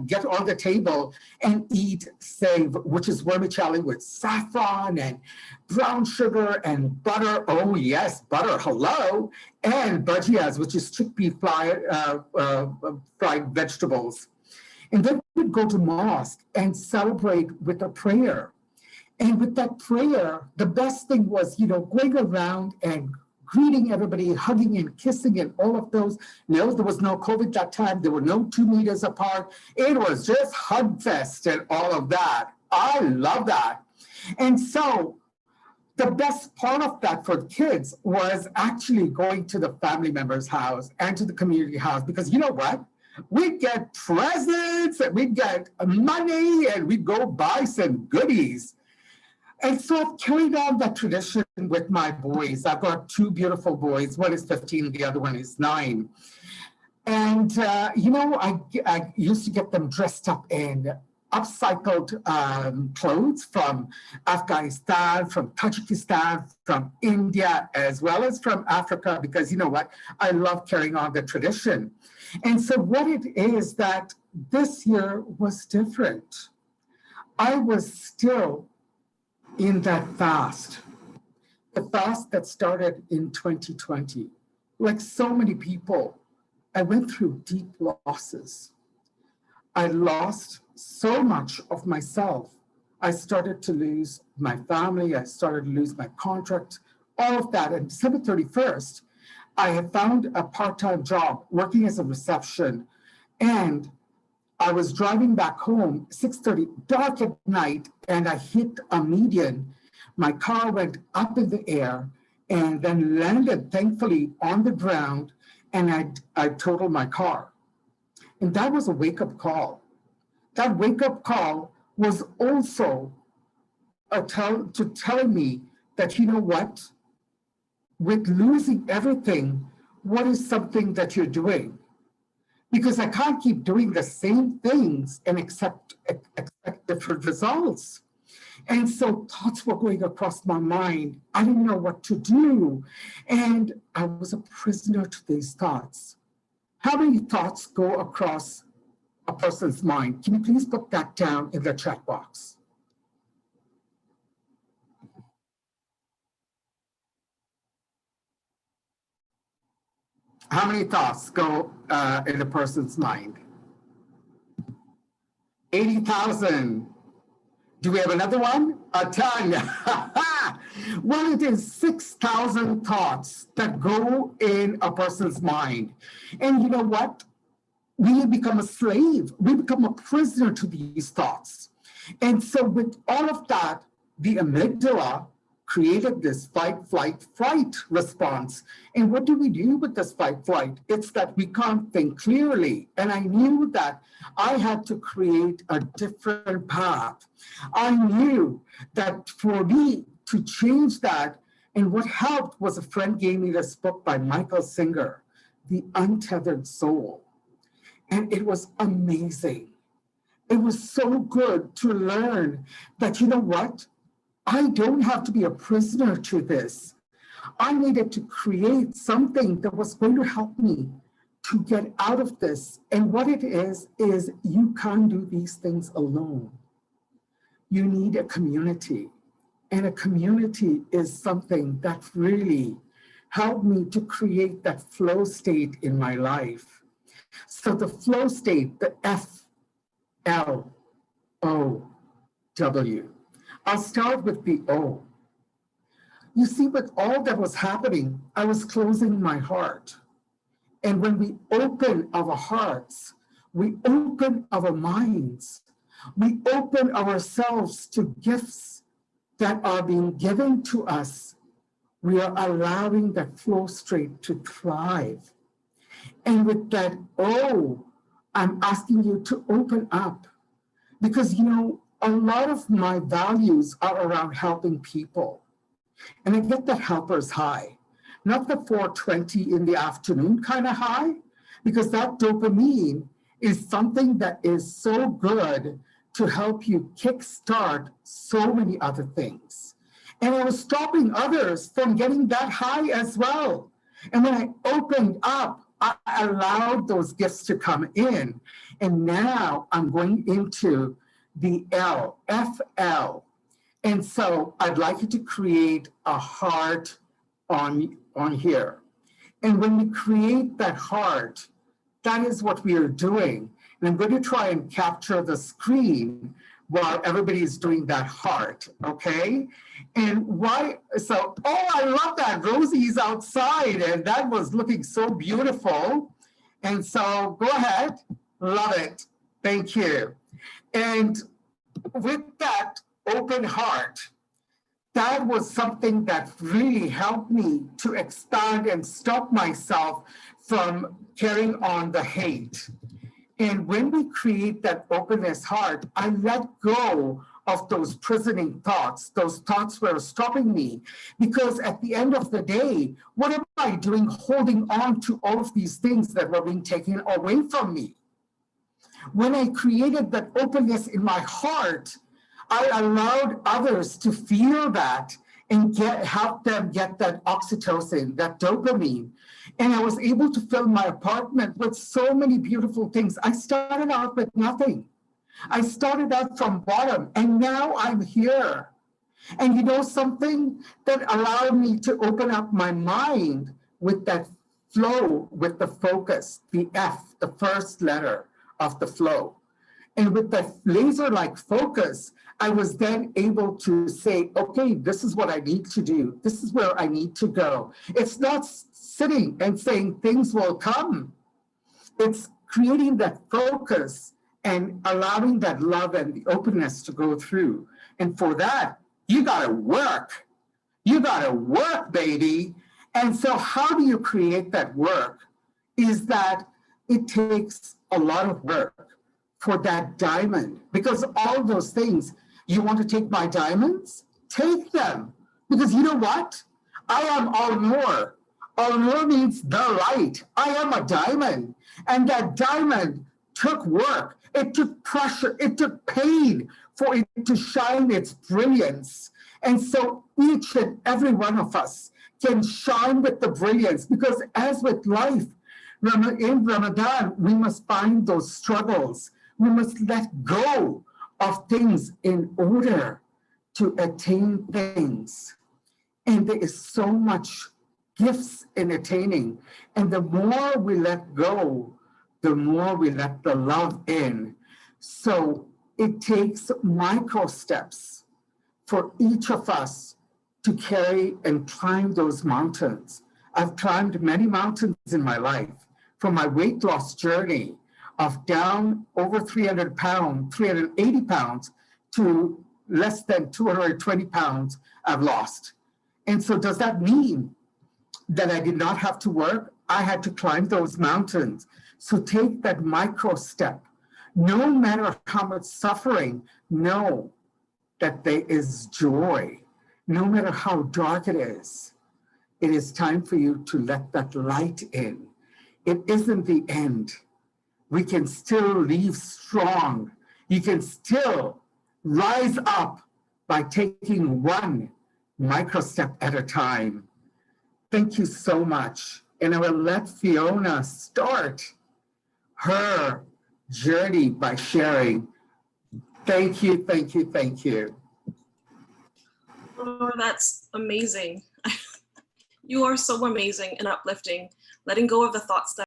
get on the table and eat save, which is vermicelli with saffron and brown sugar and butter. Oh yes, butter, hello. And bhajias, which is chickpea fried vegetables. And then we'd go to mosque and celebrate with a prayer. And with that prayer, the best thing was, going around and greeting everybody, hugging and kissing and all of those. No, there was no COVID that time. There were no 2 meters apart. It was just hug fest and all of that. I love that. And so the best part of that for kids was actually going to the family member's house and to the community house, because you know what? We'd get presents and we'd get money and we'd go buy some goodies. And so I've carried on that tradition with my boys. I've got 2 beautiful boys. One is 15, the other one is 9. And, I used to get them dressed up in upcycled clothes from Afghanistan, from Tajikistan, from India, as well as from Africa, because you know what? I love carrying on the tradition. And so what it is that this year was different. I was still in that fast, the fast that started in 2020. Like so many people, I went through deep losses. I lost so much of myself. I started to lose my family. I started to lose my contract, all of that. And December 31st, I had found a part-time job working as a reception, and I was driving back home, 6:30, dark at night, and I hit a median. My car went up in the air and then landed, thankfully, on the ground, and I totaled my car. And that was a wake-up call. That wake-up call was also telling me that, you know what? With losing everything, what is something that you're doing? Because I can't keep doing the same things and expect different results. And so thoughts were going across my mind. I didn't know what to do. And I was a prisoner to these thoughts. How many thoughts go across a person's mind? Can you please put that down in the chat box? How many thoughts go in a person's mind? 80,000. Do we have another one? A ton. Well, it is 6,000 thoughts that go in a person's mind. And you know what? We become a slave. We become a prisoner to these thoughts. And so with all of that, the amygdala created this fight, flight, fright response. And what do we do with this fight, flight? It's that we can't think clearly. And I knew that I had to create a different path. I knew that for me to change that, and what helped was a friend gave me this book by Michael Singer, The Untethered Soul. And it was amazing. It was so good to learn that, you know what? I don't have to be a prisoner to this. I needed to create something that was going to help me to get out of this. And what it is you can't do these things alone. You need a community. And a community is something that really helped me to create that flow state in my life. So the flow state, the FLOW. I'll start with the O. You see, with all that was happening, I was closing my heart. And when we open our hearts, we open our minds, we open ourselves to gifts that are being given to us, we are allowing that flow state to thrive. And with that O, I'm asking you to open up, because, you know, a lot of my values are around helping people. And I get that helper's high, not the 4:20 in the afternoon kind of high, because that dopamine is something that is so good to help you kickstart so many other things. And I was stopping others from getting that high as well. And when I opened up, I allowed those gifts to come in. And now I'm going into the L, FL. And so I'd like you to create a heart on here. And when we create that heart, that is what we are doing. And I'm going to try and capture the screen while everybody is doing that heart, okay? And why, so, oh, I love that. Rosie's outside, and that was looking so beautiful. And so go ahead, love it. Thank you. And with that open heart, that was something that really helped me to expand and stop myself from carrying on the hate. And when we create that openness heart, I let go of those prisoning thoughts. Those thoughts were stopping me, because at the end of the day, what am I doing holding on to all of these things that were being taken away from me? When I created that openness in my heart, I allowed others to feel that and help them get that oxytocin, that dopamine. And I was able to fill my apartment with so many beautiful things. I started out with nothing. I started out from bottom, and now I'm here. And you know something that allowed me to open up my mind with that flow, with the focus, the F, the first letter of the flow. And with that laser-like focus, I was then able to say, okay, this is what I need to do. This is where I need to go. It's not sitting and saying things will come. It's creating that focus and allowing that love and the openness to go through. And for that, you gotta work. You gotta work, baby. And so how do you create that work? Is that it takes a lot of work for that diamond, because all those things, you want to take my diamonds? Take them, because you know what? IamAlnoor. Alnoor means the light. I am a diamond, and that diamond took work. It took pressure. It took pain for it to shine its brilliance. And so each and every one of us can shine with the brilliance, because as with life, in Ramadan, we must find those struggles. We must let go of things in order to attain things. And there is so much gifts in attaining. And the more we let go, the more we let the love in. So it takes micro steps for each of us to carry and climb those mountains. I've climbed many mountains in my life, from my weight loss journey of down over 300 pounds, 380 pounds, to less than 220 pounds I've lost. And so does that mean that I did not have to work? I had to climb those mountains. So take that micro step. No matter how much suffering, know that there is joy. No matter how dark it is time for you to let that light in. It isn't the end. We can still leave strong. You can still rise up by taking one micro step at a time. Thank you so much. And I will let Fiona start her journey by sharing. Thank you, thank you, thank you. Oh, that's amazing. You are so amazing and uplifting, letting go of the thoughts that